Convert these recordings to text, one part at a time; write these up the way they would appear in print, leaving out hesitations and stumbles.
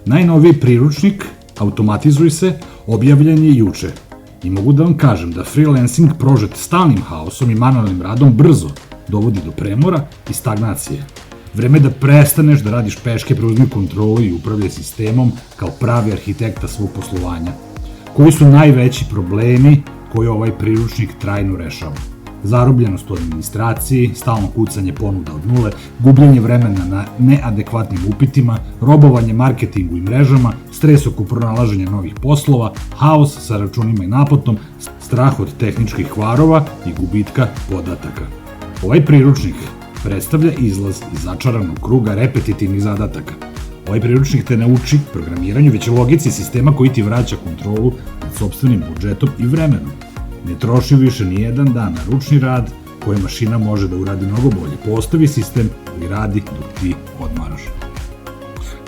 Najnoviji priručnik, automatizuj se, objavljen je juče. I mogu da vam kažem da freelancing prožet stalnim haosom i manualnim radom brzo dovodi do premora i stagnacije. Vreme da prestaneš da radiš peške, preuzmi kontrolu i upravljaj sistemom kao pravi arhitekta svog poslovanja. Koji su najveći problemi koje ovaj priručnik trajno rešava? Zarobljenost u administraciji, stalno kucanje ponuda od nule, gubljenje vremena na neadekvatnim upitima, robovanje marketingu i mrežama, stres oko pronalaženja novih poslova, haos sa računima i naplatom, strah od tehničkih kvarova i gubitka podataka. Ovaj priručnik predstavlja izlaz iz začaranog kruga repetitivnih zadataka. Ovaj priručnik te ne uči programiranju, već logici sistema koji ti vraća kontrolu nad sopstvenim budžetom i vremenom. Ne troši više ni jedan dan na ručni rad koji mašina može da uradi mnogo bolje. Postavi sistem i radi dok ti odmaraš.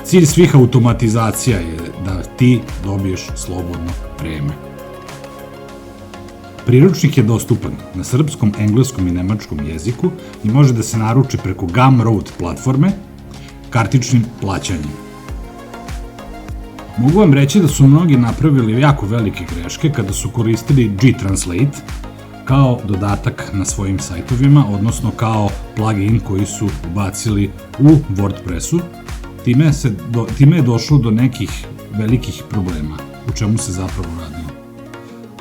Cilj svih automatizacija je da ti dobiješ slobodno vreme. Priručnik je dostupan na srpskom, engleskom i nemačkom jeziku i može da se naruči preko Gumroad platforme kartičnim plaćanjem. Mogu vam reći da su mnogi napravili jako velike greške kada su koristili G-Translate kao dodatak na svojim sajtovima, odnosno kao plugin koji su ubacili u WordPressu. Time je došlo do nekih velikih problema, u čemu se zapravo radilo.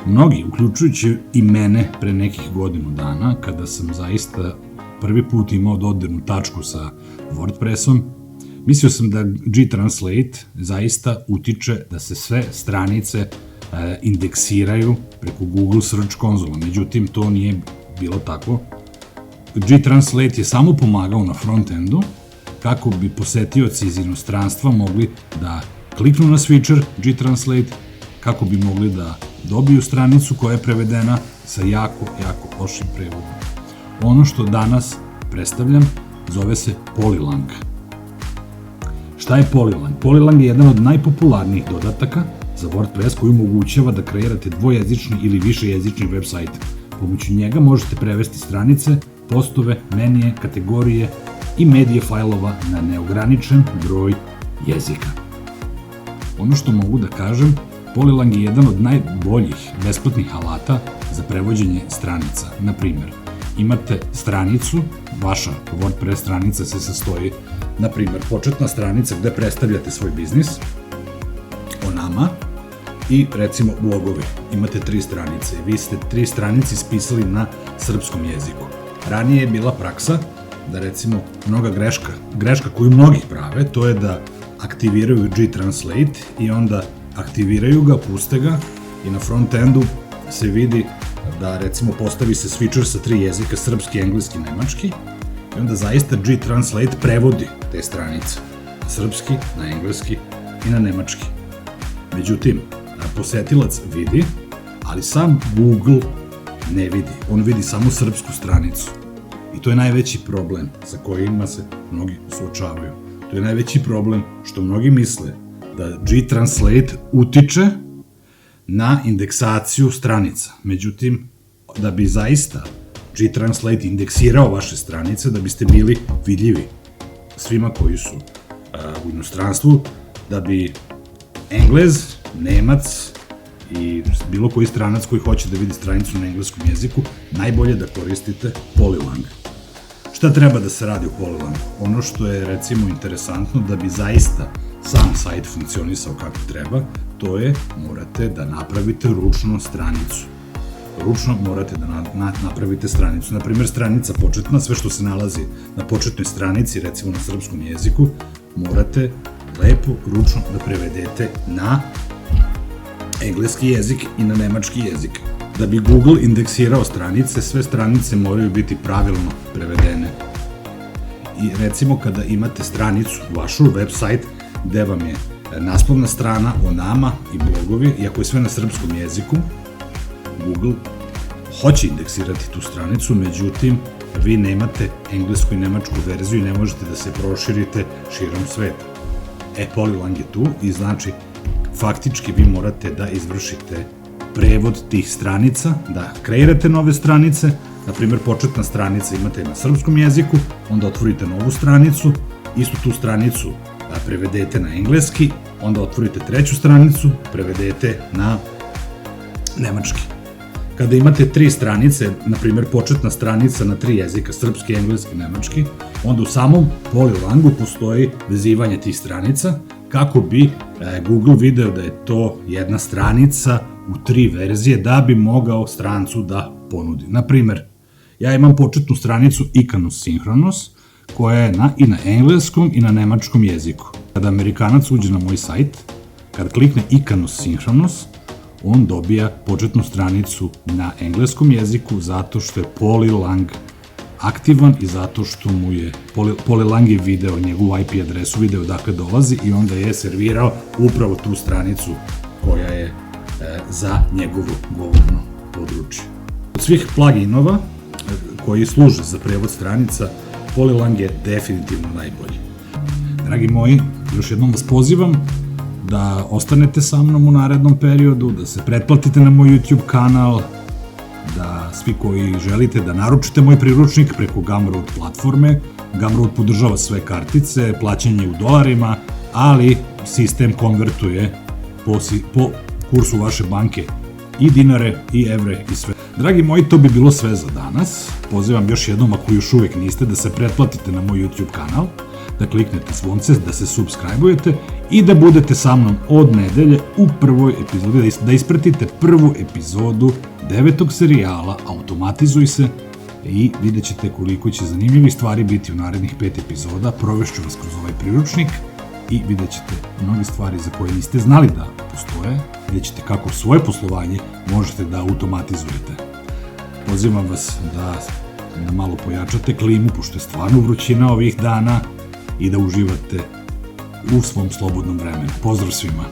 Mnogi, uključujući i mene pre nekih godinu dana, kada sam zaista prvi put imao dodirnu tačku sa WordPressom, mislio sam da G-Translate zaista utiče da se sve stranice indeksiraju preko Google Search konzola, međutim to nije bilo tako. G-Translate je samo pomagao na front-endu kako bi posetioci iz inostranstva mogli da kliknu na switcher G-Translate, kako bi mogli da dobiju stranicu koja je prevedena sa jako lošim prevodom. Ono što danas predstavljam zove se Polylang. Šta je Polylang? Polylang je jedan od najpopularnijih dodataka za WordPress koji omogućava da kreirate dvojezični ili višejezični web sajt. Pomoću njega možete prevesti stranice, postove, menije, kategorije i medije fajlova na neograničen broj jezika. Ono što mogu da kažem, Polylang je jedan od najboljih besplatnih alata za prevođenje stranica. Na primjer, imate stranicu, vaša WordPress stranica se sastoji, na primjer, početna stranica gde predstavljate svoj biznis, o nama, i recimo blogovi. Imate 3 stranice i vi ste 3 stranice ispisali na srpskom jeziku. Ranije je bila praksa da recimo mnoga greška koju mnogi prave, to je da aktiviraju G-Translate i onda aktiviraju ga, puste ga i na front-endu se vidi da recimo postavi se switcher sa 3 jezika, srpski, engleski, nemački, i onda zaista G-Translate prevodi te stranice na srpski, na engleski i na nemački. Međutim, posetilac vidi, ali sam Google ne vidi. On vidi samo srpsku stranicu. I to je najveći problem sa kojima se mnogi suočavaju. To je najveći problem što mnogi misle da G-Translate utiče na indeksaciju stranica. Međutim, da bi zaista G-Translate indeksirao vaše stranice, da biste bili vidljivi svima koji su u inostranstvu, da bi Englez, Nemac i bilo koji stranac koji hoće da vidi stranicu na engleskom jeziku, najbolje da koristite Polylang. Šta treba da se radi u Polylangu? Ono što je recimo interesantno da bi zaista sam sajt funkcionisao kako treba, to je morate da napravite ručno stranicu. Ručno morate da napravite stranicu. Naprimjer, stranica početna, sve što se nalazi na početnoj stranici, recimo na srpskom jeziku, morate lepo ručno da prevedete na engleski jezik i na nemački jezik. Da bi Google indeksirao stranice, sve stranice moraju biti pravilno prevedene. I recimo kada imate stranicu, vašu website, gde vam je naslovna strana o nama i blogovi, i ako je sve na srpskom jeziku, Google hoće indeksirati tu stranicu, međutim, vi nemate englesku i nemačku verziju i ne možete da se proširite širom sveta. Polylang je tu i znači, faktički vi morate da izvršite prevod tih stranica, da kreirate nove stranice, na primjer početna stranica imate na srpskom jeziku, onda otvorite novu stranicu, istu tu stranicu prevedete na engleski onda otvorite treću stranicu, prevedete na nemački. Kada imate 3 stranice, na primjer početna stranica na 3 jezika, srpski, engleski, nemački, onda u samom Polylangu postoji vezivanje tih stranica kako bi Google video da je to jedna stranica u 3 verzije da bi mogao strancu da ponudi. Na primjer, ja imam početnu stranicu Icanus Synchronos koja je i na engleskom i na nemačkom jeziku. Kada Amerikanac uđe na moj sajt, kad klikne Icanus Synchronos, on dobija početnu stranicu na engleskom jeziku zato što je Polylang aktivan i zato što mu je Polylang je video njegovu IP adresu, video dakle dolazi i onda je servirao upravo tu stranicu koja je za njegovo govorno područje. Od svih pluginova koji služe za prevod stranica, Polylang je definitivno najbolji. Dragi moji, još jednom vas pozivam da ostanete sa mnom u narednom periodu, da se pretplatite na moj YouTube kanal, da svi koji želite da naručite moj priručnik preko Gumroad platforme. Gumroad podržava sve kartice, plaćanje u dolarima, ali sistem konvertuje po kursu vaše banke i dinare, i evre, i sve. Dragi moji, to bi bilo sve za danas. Pozivam još jednom, ako još uvek niste, da se pretplatite na moj YouTube kanal, da kliknete zvonce, da se subscribe-ujete i da budete sa mnom od nedelje u prvoj epizodi, da ispratite prvu epizodu 9. serijala Automatizuj se i vidjet ćete koliko će zanimljivih stvari biti u narednih 5 epizoda. Provešću vas kroz ovaj priručnik i vidjet ćete mnoge stvari za koje niste znali da postoje. Vidjet ćete kako svoje poslovanje možete da automatizujete. Pozivam vas da malo pojačate klimu, pošto je stvarno vrućina ovih dana, i da uživate u svom slobodnom vremenu. Pozdrav svima!